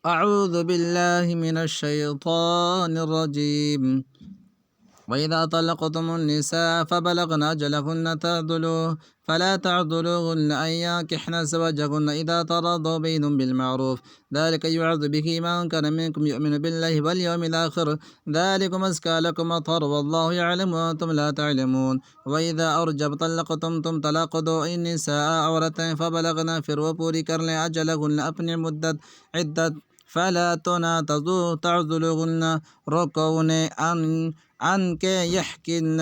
أعوذ بالله من الشيطان الرجيم. وإذا طلقتم النساء فبلغن أجلهن فلا تعذلوهن أن ينكحن أزواجهن إذا تراضوا بينهم بالمعروف، ذلك يوعظ به من كان منكم يؤمن بالله واليوم الآخر، ذلكم أزكى لكم أطهر والله يعلم وأنتم لا تعلمون. وإذا أرجب طلقتم طلاق دو النساء عورتين فبلغن فر وپوری کر لیں أجلهن اپنی عدت فلا تعذلوهن روکو انہیں ان کے یحکن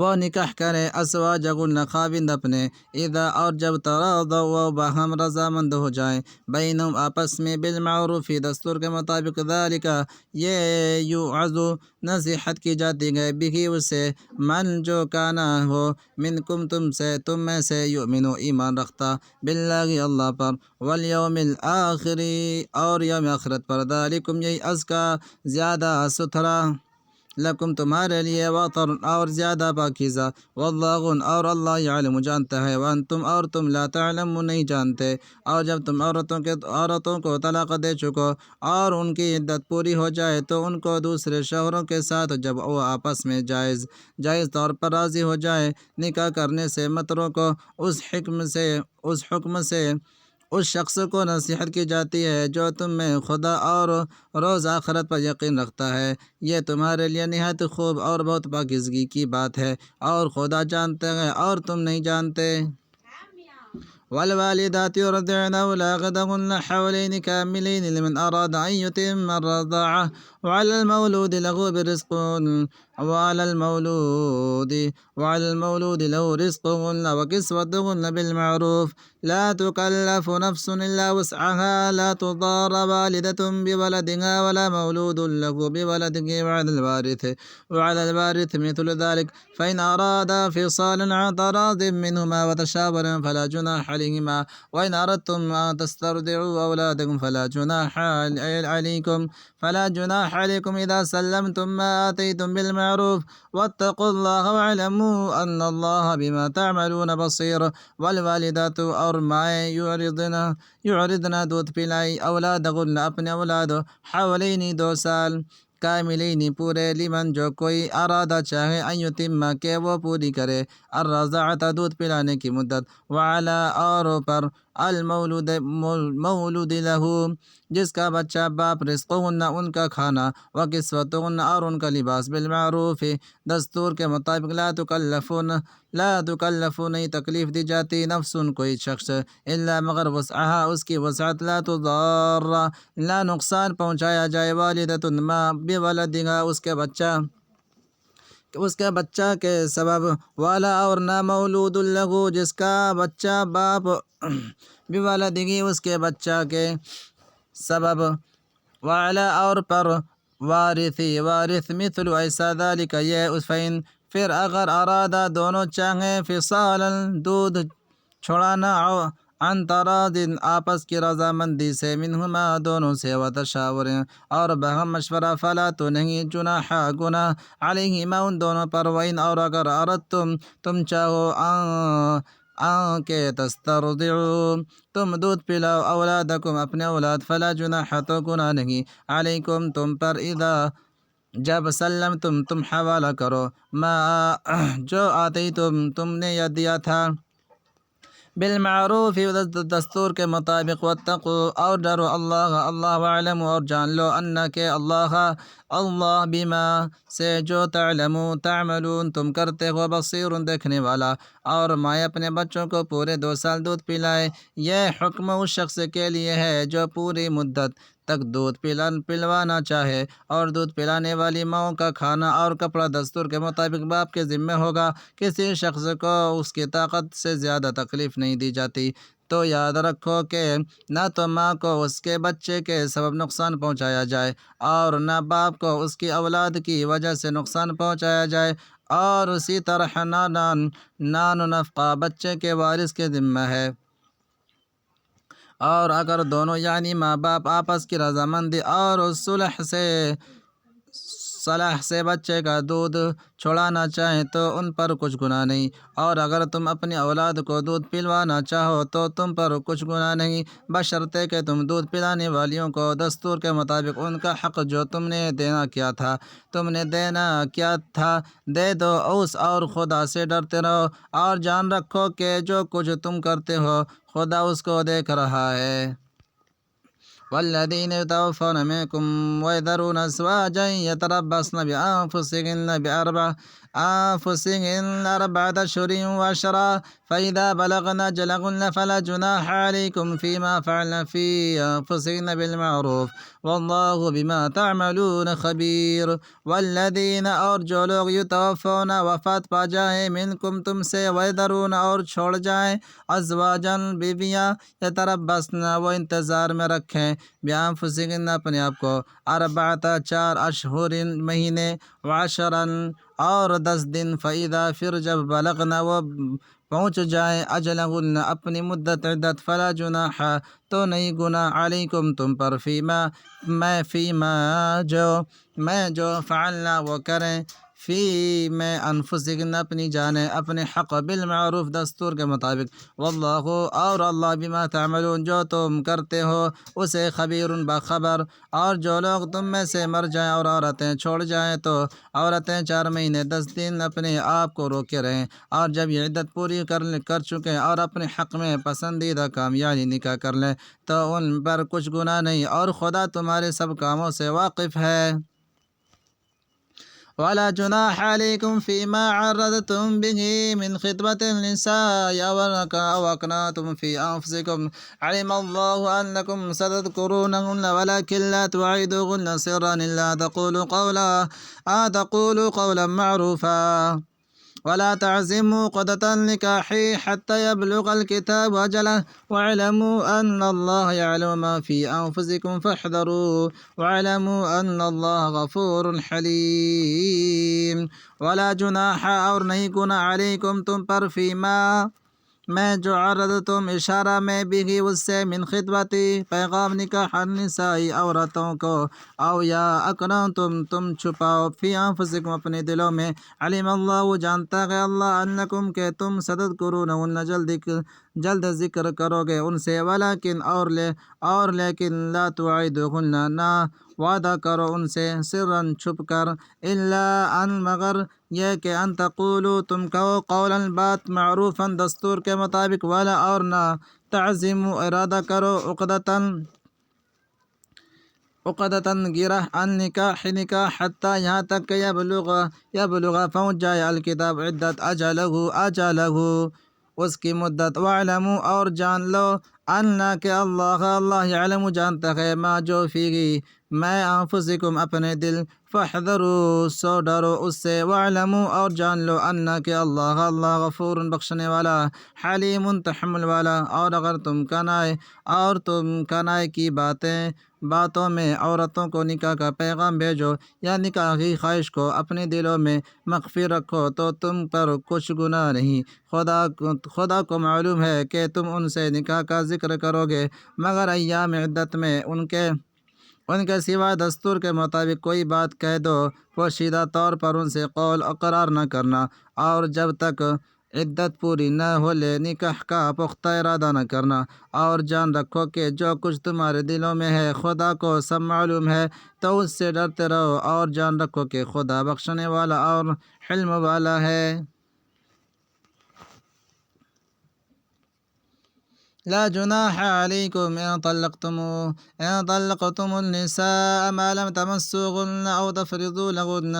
وہ نکاح کرے ازواجہن خاوند اپنے، اذا اور جب تراضوا وہ باہم رضامند ہو جائیں، بینہم آپس میں بالمعروف دستور کے مطابق، ذالک یہ یوعظ نصیحت کی جاتی ہے، بھی اسے من جو کانا ہو منکم تم میں سے یؤمنو ایمان رکھتا باللہ اللہ پر، والیوم الآخری اور یوم آخرت پر، ذالکم یہی ازکا زیادہ ستھرا لکم تمہارے لیے وطر اور زیادہ پاکیزہ، واللہ اور اللہ یعلم جانتا ہے، وانتم اور تم لا تعلم نہیں جانتے۔ اور جب تم عورتوں کو طلاق دے چکو اور ان کی عدت پوری ہو جائے تو ان کو دوسرے شوہروں کے ساتھ جب وہ آپس میں جائز طور پر راضی ہو جائے نکاح کرنے سے مت روکو، اس حکم سے اس شخص کو نصیحت کی جاتی ہے جو تم میں خدا اور روز آخرت پر یقین رکھتا ہے، یہ تمہارے لیے نہایت خوب اور بہت پاکیزگی کی بات ہے، اور خدا جانتے ہیں اور تم نہیں جانتے۔ والوالدات يرضعن أولادهن حولين كاملين لمن أراد أن يتم الرضاعة، وعلى المولود له رزقهن وكسوتهن بالمعروف، لا تكلف نفس إلا وسعها، لا تضار والدة بولدها ولا مولود له بولده، وعلى الوارث مثل ذلك، فإن أرادا فصالا عن تراض منهما وتشاور فلا جناح عليهما، وإن أردتم أن تسترضعوا أولادكم فلا جناح عليكم إذا سلمتم ما آتيتم بالمعروف، واتقوا الله واعلموا أن الله بما تعملون بصير۔ والوالدات اور مائیں یعرضن دودھ پلائی اولادهن اپنے اولاد حولین 2 سال کاملین پورے، لمن جو کوئی ارادہ چاہے ان یتم کہ وہ پوری کرے الرضاعۃ دودھ پلانے کی مدت، وعلی اور پر المولود لہ جس کا بچہ باپ رزقہن ان کا کھانا، وکسوتہن اور ان کا لباس، بالمعروف دستور کے مطابق، لا تکلف نہیں تکلیف دی جاتی نفس کوئی شخص الا مگر وسعها اس کی وسعت، لا تضار لا نقصان پہنچایا جائے والدۃ ماں بولدها اس کے بچہ کے سبب، والا اور نہ مولود لہو جس کا بچہ باپ بولدگی اس کے بچہ کے سبب، والا اور پر وارث مثل ایسا ذالک یہ اس فین پھر اگر ارادہ دونوں چاہیں فصالا دودھ چھڑانا عن تراض آپس کی رضامندی سے منہما دونوں سے، وتشاور اور بہم مشورہ، فلا تو نہیں جناح گناہ علیہما ان دونوں پر، وإن اور اگر تم چاہو کہ تسترضعوا تم دودھ پلاؤ اولادکم اپنے اولاد، فلا جناح تو گناہ نہیں علیکم تم پر، اذا جب سلمتم حوالہ کرو ما جو تم نے یا دیا تھا بالمعروف دستور کے مطابق، واتقوا اور ڈرو اللہ واعلموا اور جان لو کہ اللہ بما سے جو تعملون تم کرتے ہو بصیر دیکھنے والا۔ اور مائیں اپنے بچوں کو پورے 2 سال دودھ پلائے، یہ حکم اس شخص کے لیے ہے جو پوری مدت تک دودھ پلوانا چاہے، اور دودھ پلانے والی ماؤں کا کھانا اور کپڑا دستور کے مطابق باپ کے ذمہ ہوگا، کسی شخص کو اس کی طاقت سے زیادہ تکلیف نہیں دی جاتی۔ تو یاد رکھو کہ نہ تو ماں کو اس کے بچے کے سبب نقصان پہنچایا جائے اور نہ باپ کو اس کی اولاد کی وجہ سے نقصان پہنچایا جائے، اور اسی طرح نان و نفقہ بچے کے وارث کے ذمہ ہے، اور اگر دونوں یعنی ماں باپ آپس کی رضامندی اور صلاح سے بچے کا دودھ چھڑانا چاہیں تو ان پر کچھ گناہ نہیں، اور اگر تم اپنی اولاد کو دودھ پلوانا چاہو تو تم پر کچھ گناہ نہیں، بشرطے کہ تم دودھ پلانے والیوں کو دستور کے مطابق ان کا حق جو تم نے دینا کیا تھا دے دو اس، اور خدا سے ڈرتے رہو، اور جان رکھو کہ جو کچھ تم کرتے ہو خدا اس کو دیکھ رہا ہے۔ والذين يتوفون منكم ويذرون أزواجا يتربصن أنفسهن أربعة أشهر وعشرا فإذا بلغن أجلهن فلا جناح عليكم فيما فعلن في أنفسهن بالمعروف والله بما تعملون خبير۔ والذین اور جو لوگ یتوفون وفات پا جائیں منکم تم سے، ویذرون اور چھوڑ جائیں ازواجن بیویاں، یتربصن وہ انتظار میں رکھیں بانفسہن اپنے آپ کو، اربعۃ 4 اشہر مہینے، وعشرن اور 10 دن، فإذا پھر جب بلغنا وہ پہنچ جائیں اجلہن اپنی مدت عدت، فلا جناح تو نہیں گناہ علیکم تم پر، میں جو فعلنا وہ کریں، فی میں انفسہن اپنی جانیں اپنے حق، بالمعروف دستور کے مطابق، واللہ اور اللہ بما تعملون جو تم کرتے ہو اسے خبیر باخبر۔ اور جو لوگ تم میں سے مر جائیں اور عورتیں چھوڑ جائیں تو عورتیں 4 مہینے 10 دن اپنے آپ کو روکے رہیں، اور جب یہ عدت پوری کر چکیں اور اپنے حق میں پسندیدہ کام یعنی نکاح کر لیں تو ان پر کچھ گناہ نہیں، اور خدا تمہارے سب کاموں سے واقف ہے۔ ولا جناح عليكم فيما عرضتم به من خطبة النساء أو أكننتم في أنفسكم علم الله أنكم ستذكرونهن ولكن لا توعدوهن سرا إلا تقولوا قولا معروفا ولا تعزموا عقدة النكاح حتى يبلغ الكتاب أجله واعلموا أن الله يعلم ما في أنفسكم فاحذروه واعلموا أن الله غفور حليم۔ ولا جناح اور نہیں گناہ علیکم تم پر فیما میں جو عرض تم اشارہ میں بھی اس سے من خطبتی پیغام نکاح النسائی عورتوں کو، او یا اکننتم تم چھپاؤ فی انفسکم اپنے دلوں میں، علم اللہ وہ جانتا ہے اللہ انکم کہ تم ستذکرونہن جلد ذکر کرو گے ان سے، ولیکن اور لیکن لا توعدوہن نہ وعدہ کرو ان سے، سرن چھپ کر، الا ان مگر یہ کہ ان تقولو تم کہو، قولا بات، معروفا دستور کے مطابق، ولا اور نہ تعزمو ارادہ کرو، عقدتاً گرہ، ان نکاح حتیٰ یہاں تک کہ یبلغ پہنچ جائے الکتاب عدت اجلہ اس کی مدت، واعلموا اور جان لو ان کہ اللہ یعلم جانتا ہے ما جو فی میں انفسکم اپنے دل، فاحذروا سو ڈرو اس سے، واعلموا اور جان لو ان کہ اللہ غفور بخشنے والا، حلیم تحمل والا۔ اور اگر تم کنائے کی باتوں میں عورتوں کو نکاح کا پیغام بھیجو یا نکاح کی خواہش کو اپنے دلوں میں مخفی رکھو تو تم پر کچھ گناہ نہیں، خدا کو معلوم ہے کہ تم ان سے نکاح کا ذکر کرو گے، مگر ایام عدت میں ان کے سوا دستور کے مطابق کوئی بات کہہ دو، پوشیدہ طور پر ان سے قول اقرار نہ کرنا، اور جب تک عدت پوری نہ ہو لے نکاح کا پختہ ارادہ نہ کرنا، اور جان رکھو کہ جو کچھ تمہارے دلوں میں ہے خدا کو سب معلوم ہے، تو اس سے ڈرتے رہو، اور جان رکھو کہ خدا بخشنے والا اور حلم والا ہے۔ لا جناح عليكم إن طلقتم النساء ما لم تمسوهن أو تفرضوا لهن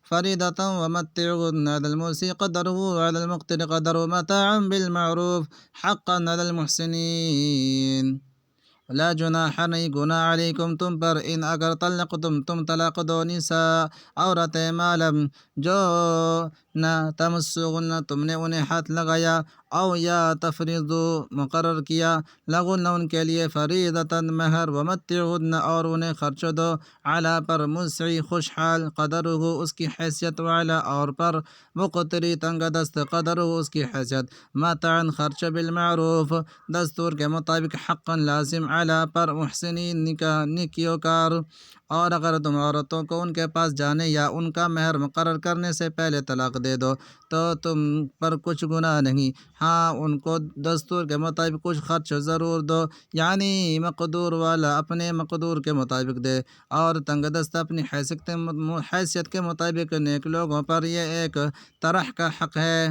فريضة ومتعوهن على الموسع قدره وعلى المقتر قدره متاعا بالمعروف حقا على المحسنين۔ لا جناح نہیں گناہ علیکم تم پر، ان اگر طلقتم تم طلاق دو نساء عورتیں، معلوم جو نہ تمسوہن تم نے انہیں ہاتھ لگایا، او یا تفریضو مقرر کیا، لہن ان کے لیے، فریضۃ مہر، ومتعوہن اور انہیں خرچ دو، علی پر مسعی خوشحال، قدرہ اس کی حیثیت، وعلی اور پر مقتری تنگ دست، قدرہ اس کی حیثیت، متاعن خرچ، بالمعروف دستور کے مطابق، حقا لازم، علی پر محسنین نیکیوکار، اور اگر تم عورتوں کو ان کے پاس جانے یا ان کا مہر مقرر کرنے سے پہلے طلاق دے دو تو تم پر کچھ گناہ نہیں، ہاں ان کو دستور کے مطابق کچھ خرچ ضرور دو، یعنی مقدور والا اپنے مقدور کے مطابق دے اور تنگ دست اپنی حیثیت کے مطابق۔ نیک لوگوں پر یہ ایک طرح کا حق ہے۔